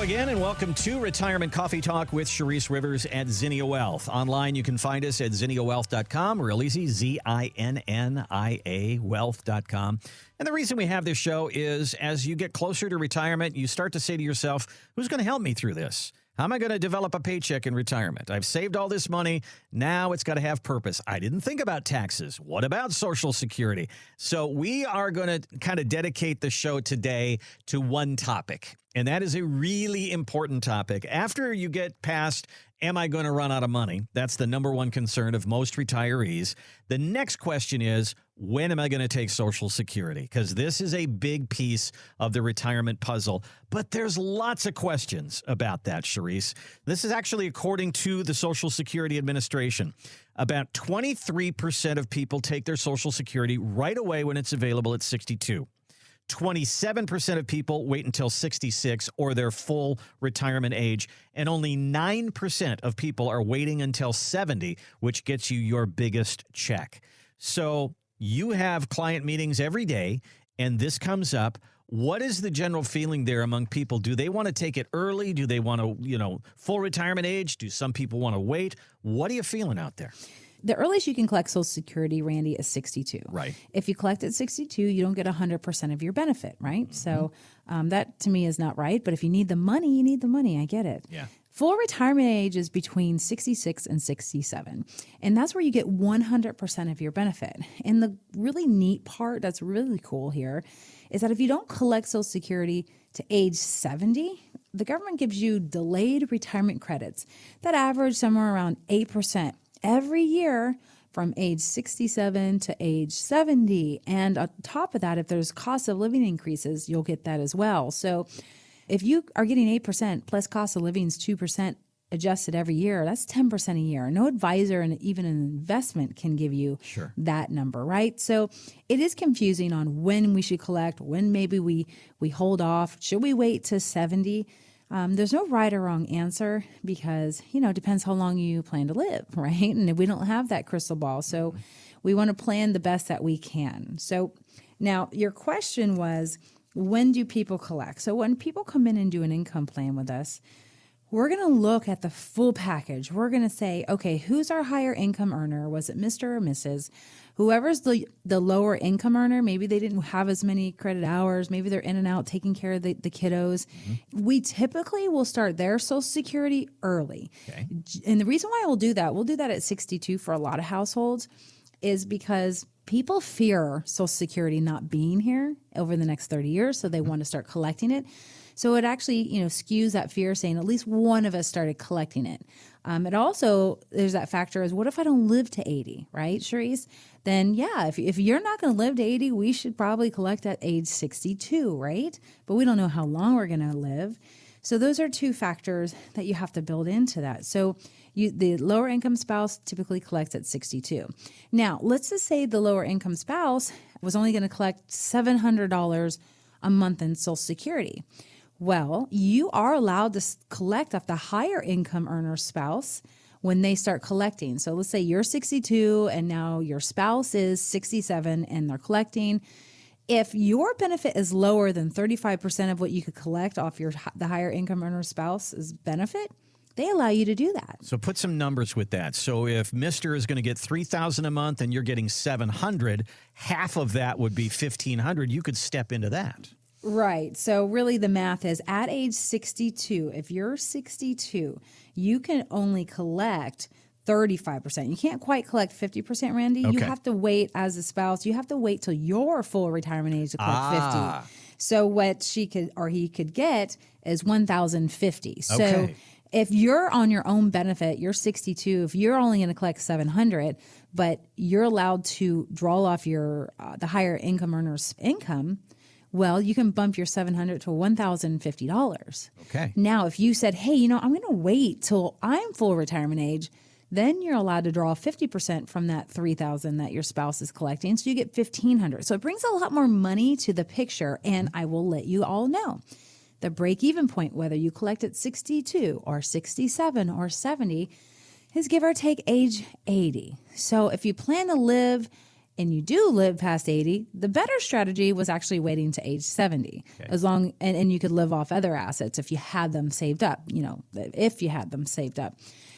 again, and welcome to Retirement Coffee Talk with Charisse Rivers at Zinnia Wealth. Online, you can find us at zinniawealth.com, real easy, ZINNIA wealth.com. And the reason we have this show is as you get closer to retirement, you start to say to yourself, who's going to help me through this? How am I going to develop a paycheck in retirement? I've saved all this money. Now it's got to have purpose. I didn't think about taxes. What about Social Security? So we are going to kind of dedicate the show today to one topic, and that is a really important topic. After you get past, am I going to run out of money? That's the number one concern of most retirees. The next question is, when am I going to take Social Security? Because this is a big piece of the retirement puzzle. But there's lots of questions about that, Charisse. This is actually according to the Social Security Administration. About 23% of people take their Social Security right away when it's available at 62. 27% of people wait until 66 or their full retirement age, and only 9% of people are waiting until 70, which gets you your biggest check. So you have client meetings every day, and this comes up. What is the general feeling there among people? Do they want to take it early? Do they want to, full retirement age? Do some people want to wait? What are you feeling out there? The earliest you can collect Social Security, Randy, is 62. Right. If you collect at 62, you don't get 100% of your benefit, right? Mm-hmm. So that to me is not right. But if you need the money, you need the money. I get it. Yeah. Full retirement age is between 66 and 67. And that's where you get 100% of your benefit. And the really neat part that's really cool here is that if you don't collect Social Security to age 70, the government gives you delayed retirement credits that average somewhere around 8% every year from age 67 to age 70. And on top of that, if there's cost of living increases, you'll get that as well. So if you are getting 8% plus cost of living is 2% adjusted every year, that's 10% a year. No advisor and even an investment can give you that number, right? So it is confusing on when we should collect, when maybe we hold off. Should we wait to 70? There's no right or wrong answer because, it depends how long you plan to live, right? And we don't have that crystal ball. So we want to plan the best that we can. So now your question was, when do people collect? So when people come in and do an income plan with us, we're going to look at the full package. We're going to say, okay, who's our higher income earner? Was it Mr. or Mrs.? Whoever's the lower income earner, maybe they didn't have as many credit hours. Maybe they're in and out taking care of the kiddos. Mm-hmm. We typically will start their Social Security early. Okay. And the reason why we'll do that at 62 for a lot of households, is because people fear Social Security not being here over the next 30 years. So they want to start collecting it. So it actually, skews that fear, saying at least one of us started collecting it. It also, there's that factor is, what if I don't live to 80, right, Charisse? Then, yeah, if you're not going to live to 80, we should probably collect at age 62, right? But we don't know how long we're going to live. So those are two factors that you have to build into that. So the lower income spouse typically collects at 62. Now, let's just say the lower income spouse was only going to collect $700 a month in Social Security. Well, you are allowed to collect off the higher income earner spouse when they start collecting. So let's say you're 62 and now your spouse is 67 and they're collecting. If your benefit is lower than 35% of what you could collect off the higher income earner spouse's benefit, they allow you to do that. So put some numbers with that. So if Mr. is going to get $3,000 a month and you're getting $700, half of that would be $1,500. You could step into that. Right. So really the math is at age 62, if you're 62, you can only collect 35%. You can't quite collect 50%, Randy. Okay. You have to wait as a spouse. You have to wait till your full retirement age to collect 50. So what she could or he could get is $1,050. So if you're on your own benefit, you're 62, if you're only going to collect $700, but you're allowed to draw off your the higher income earner's income, well, you can bump your $700 to $1,050. Okay. Now, if you said, hey, I'm going to wait till I'm full retirement age, then you're allowed to draw 50% from that $3,000 that your spouse is collecting. So you get $1,500. So it brings a lot more money to the picture. And I will let you all know the break-even point, whether you collect at 62 or 67 or 70, is give or take age 80. So if you plan to live and you do live past 80, the better strategy was actually waiting to age 70, as long, and you could live off other assets if you had them saved up, if you had them saved up.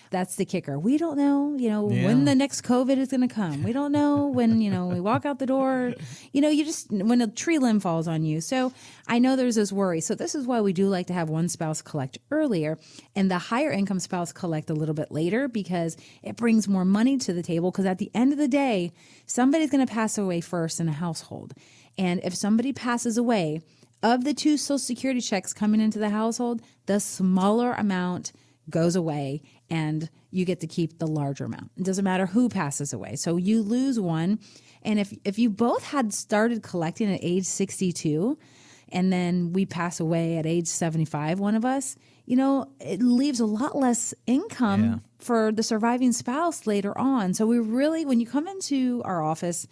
That's the kicker. We don't know, when the next COVID is going to come. We don't know when, we walk out the door, you just, when a tree limb falls on you. So I know there's this worry. So this is why we do like to have one spouse collect earlier and the higher income spouse collect a little bit later, because it brings more money to the table. Because at the end of the day, somebody's going to pass away first in a household. And if somebody passes away, of the 2 Social Security checks coming into the household, the smaller amount goes away and you get to keep the larger amount. It doesn't matter who passes away. So you lose one. And if you both had started collecting at age 62 and then we pass away at age 75, one of us, it leaves a lot less income for the surviving spouse later on. So we really, when you come into our office,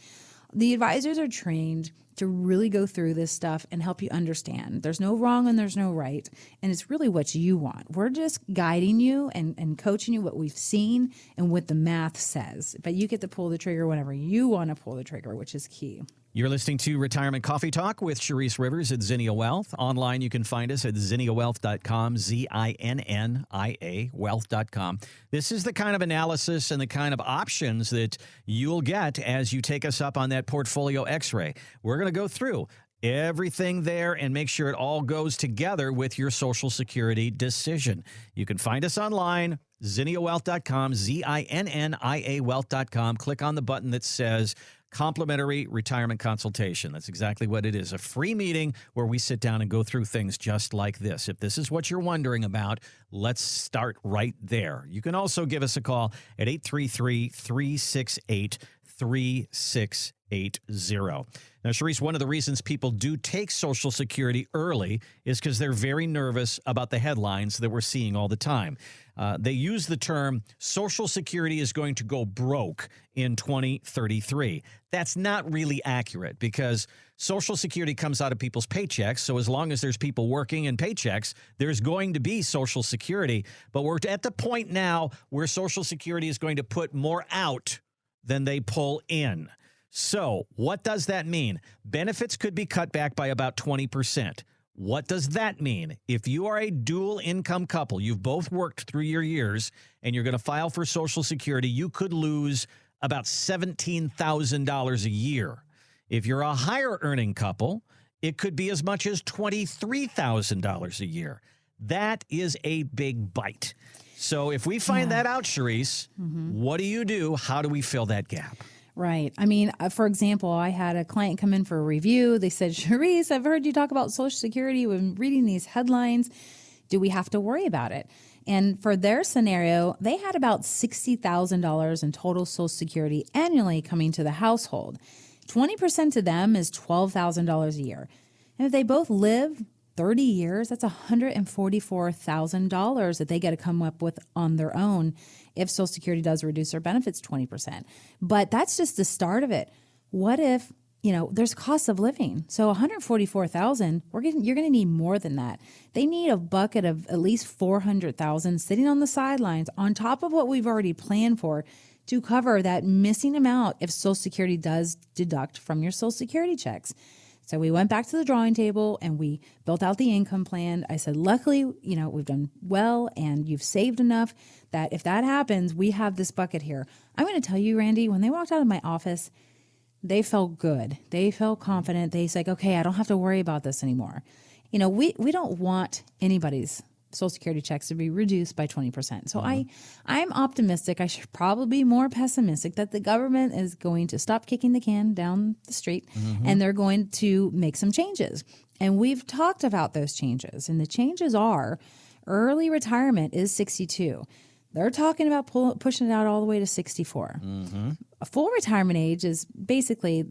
the advisors are trained to really go through this stuff and help you understand. There's no wrong and there's no right. And it's really what you want. We're just guiding you and coaching you what we've seen and what the math says. But you get to pull the trigger whenever you want to pull the trigger, which is key. You're listening to Retirement Coffee Talk with Charisse Rivers at Zinnia Wealth. Online, you can find us at zinniawealth.com, ZINNIA wealth.com. This is the kind of analysis and the kind of options that you'll get as you take us up on that portfolio x-ray. We're going to go through everything there and make sure it all goes together with your Social Security decision. You can find us online, zinniawealth.com, ZINNIA wealth.com. Click on the button that says Complimentary Retirement Consultation. That's exactly what it is. A free meeting where we sit down and go through things just like this. If this is what you're wondering about, let's start right there. You can also give us a call at 833-368-3680. Now, Charisse, one of the reasons people do take Social Security early is because they're very nervous about the headlines that we're seeing all the time. They use the term Social Security is going to go broke in 2033. That's not really accurate because Social Security comes out of people's paychecks. So as long as there's people working in paychecks, there's going to be Social Security. But we're at the point now where Social Security is going to put more out than they pull in. So what does that mean? Benefits could be cut back by about 20%. What does that mean? If you are a dual income couple, you've both worked through your years, and you're going to file for Social Security, you could lose about $17,000 a year. If you're a higher earning couple, it could be as much as $23,000 a year. That is a big bite. So if we find that out, Charisse, what do? How do we fill that gap? Right. I mean, for example, I had a client come in for a review. They said, Charisse, I've heard you talk about Social Security. We've been reading these headlines. Do we have to worry about it? And for their scenario, they had about $60,000 in total Social Security annually coming to the household. 20% to them is $12,000 a year. And if they both live 30 years, that's $144,000 that they get to come up with on their own if Social Security does reduce their benefits 20%. But that's just the start of it. What if, there's cost of living. So $144,000, you're going to need more than that. They need a bucket of at least $400,000 sitting on the sidelines on top of what we've already planned for to cover that missing amount if Social Security does deduct from your Social Security checks. So we went back to the drawing table and we built out the income plan. I said, luckily, we've done well and you've saved enough that if that happens, we have this bucket here. I'm going to tell you, Randy, when they walked out of my office, they felt good. They felt confident. They said, okay, I don't have to worry about this anymore. We don't want anybody's Social Security checks to be reduced by 20%. So I'm optimistic. I should probably be more pessimistic that the government is going to stop kicking the can down the street and they're going to make some changes. And we've talked about those changes. And the changes are early retirement is 62. They're talking about pushing it out all the way to 64. A full retirement age is basically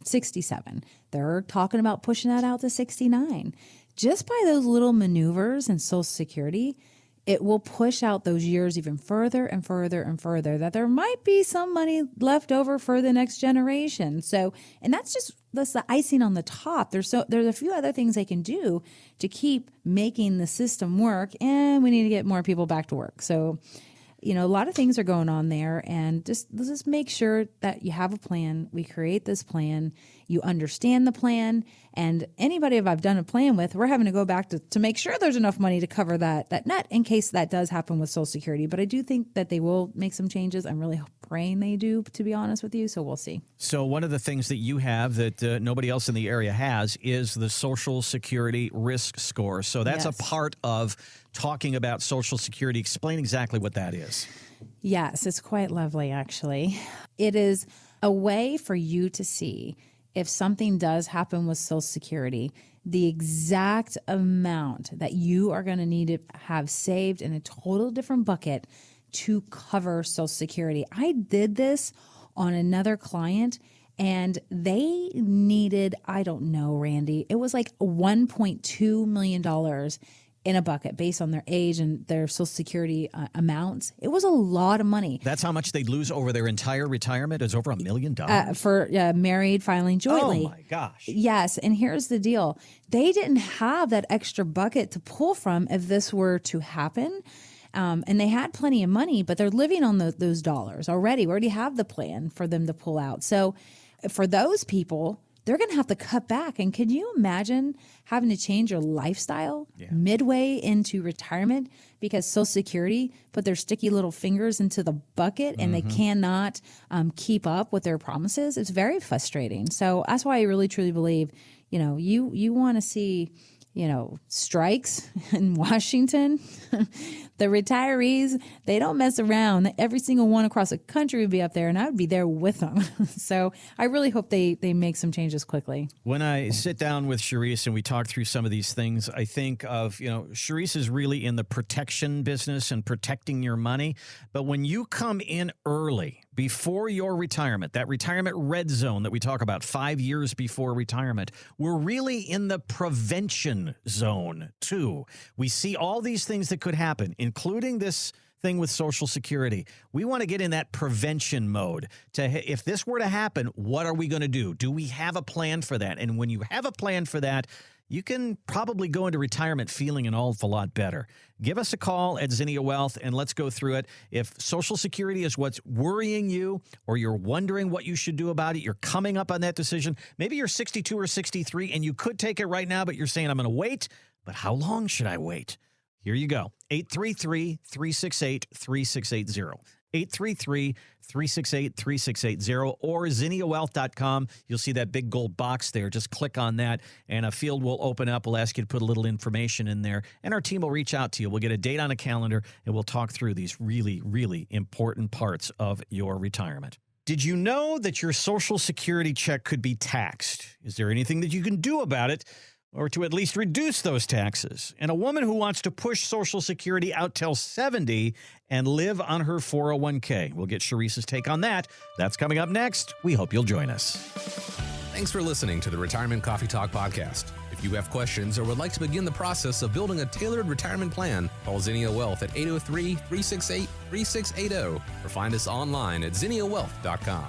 67. They're talking about pushing that out to 69. Just by those little maneuvers in Social Security, it will push out those years even further and further and further, that there might be some money left over for the next generation. So, and that's the icing on the top. There's a few other things they can do to keep making the system work, and we need to get more people back to work. So a lot of things are going on there, and let's just make sure that you have a plan. We create this plan. You understand the plan, and anybody I've done a plan with, we're having to go back to make sure there's enough money to cover that net in case that does happen with Social Security. But I do think that they will make some changes. I'm really praying they do, to be honest with you. So we'll see. So one of the things that you have that nobody else in the area has is the Social Security risk score. So that's a part of talking about Social Security. Explain exactly what that is. Yes, it's quite lovely, actually. It is a way for you to see if something does happen with Social Security, the exact amount that you are going to need to have saved in a total different bucket to cover Social Security. I did this on another client, and they needed, I don't know, Randy, it was like $1.2 million in a bucket based on their age and their Social Security amounts. It was a lot of money. That's how much they'd lose over their entire retirement, is over $1 million? For married filing jointly. Oh, my gosh. Yes, and here's the deal. They didn't have that extra bucket to pull from if this were to happen. And they had plenty of money, but they're living on those dollars already. We already have the plan for them to pull out. So for those people, they're going to have to cut back. And can you imagine having to change your lifestyle midway into retirement because Social Security put their sticky little fingers into the bucket and they cannot keep up with their promises? It's very frustrating. So that's why I really, truly believe, you want to see strikes in Washington. The retirees, they don't mess around. Every single one across the country would be up there, and I would be there with them. So I really hope they make some changes quickly. When I sit down with Charisse and we talk through some of these things, I think of, Charisse is really in the protection business and protecting your money. But when you come in early, before your retirement, that retirement red zone that we talk about 5 years before retirement, we're really in the prevention zone too. We see all these things that could happen, including this thing with Social Security. We want to get in that prevention mode. If this were to happen, what are we going to do? Do we have a plan for that? And when you have a plan for that, you can probably go into retirement feeling an awful lot better. Give us a call at Zinnia Wealth and let's go through it. If Social Security is what's worrying you or you're wondering what you should do about it, you're coming up on that decision. Maybe you're 62 or 63 and you could take it right now, but you're saying, I'm going to wait. But how long should I wait? Here you go. 833-368-3680. 833-368-3680 or zinniawealth.com. You'll see that big gold box there. Just click on that and a field will open up. We'll ask you to put a little information in there and our team will reach out to you. We'll get a date on a calendar and we'll talk through these really, really important parts of your retirement. Did you know that your Social Security check could be taxed? Is there anything that you can do about it? Or to at least reduce those taxes? And a woman who wants to push Social Security out till 70 and live on her 401k. We'll get Charisse's take on that. That's coming up next. We hope you'll join us. Thanks for listening to the Retirement Coffee Talk podcast. If you have questions or would like to begin the process of building a tailored retirement plan, call Zinnia Wealth at 803-368-3680 or find us online at zinniawealth.com.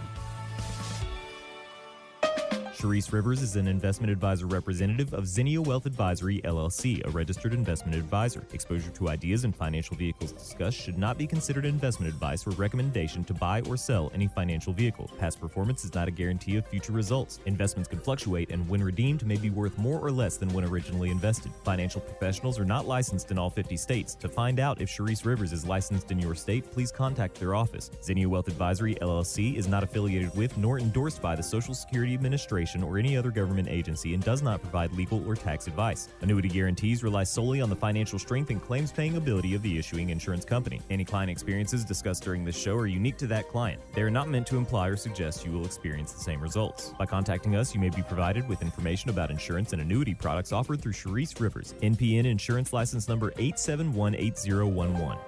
Charisse Rivers is an investment advisor representative of Zinnia Wealth Advisory, LLC, a registered investment advisor. Exposure to ideas and financial vehicles discussed should not be considered investment advice or recommendation to buy or sell any financial vehicle. Past performance is not a guarantee of future results. Investments can fluctuate and when redeemed may be worth more or less than when originally invested. Financial professionals are not licensed in all 50 states. To find out if Charisse Rivers is licensed in your state, please contact their office. Zinnia Wealth Advisory, LLC is not affiliated with nor endorsed by the Social Security Administration or any other government agency and does not provide legal or tax advice. Annuity guarantees rely solely on the financial strength and claims-paying ability of the issuing insurance company. Any client experiences discussed during this show are unique to that client. They are not meant to imply or suggest you will experience the same results. By contacting us, you may be provided with information about insurance and annuity products offered through Charisse Rivers, NPN Insurance License Number 8718011.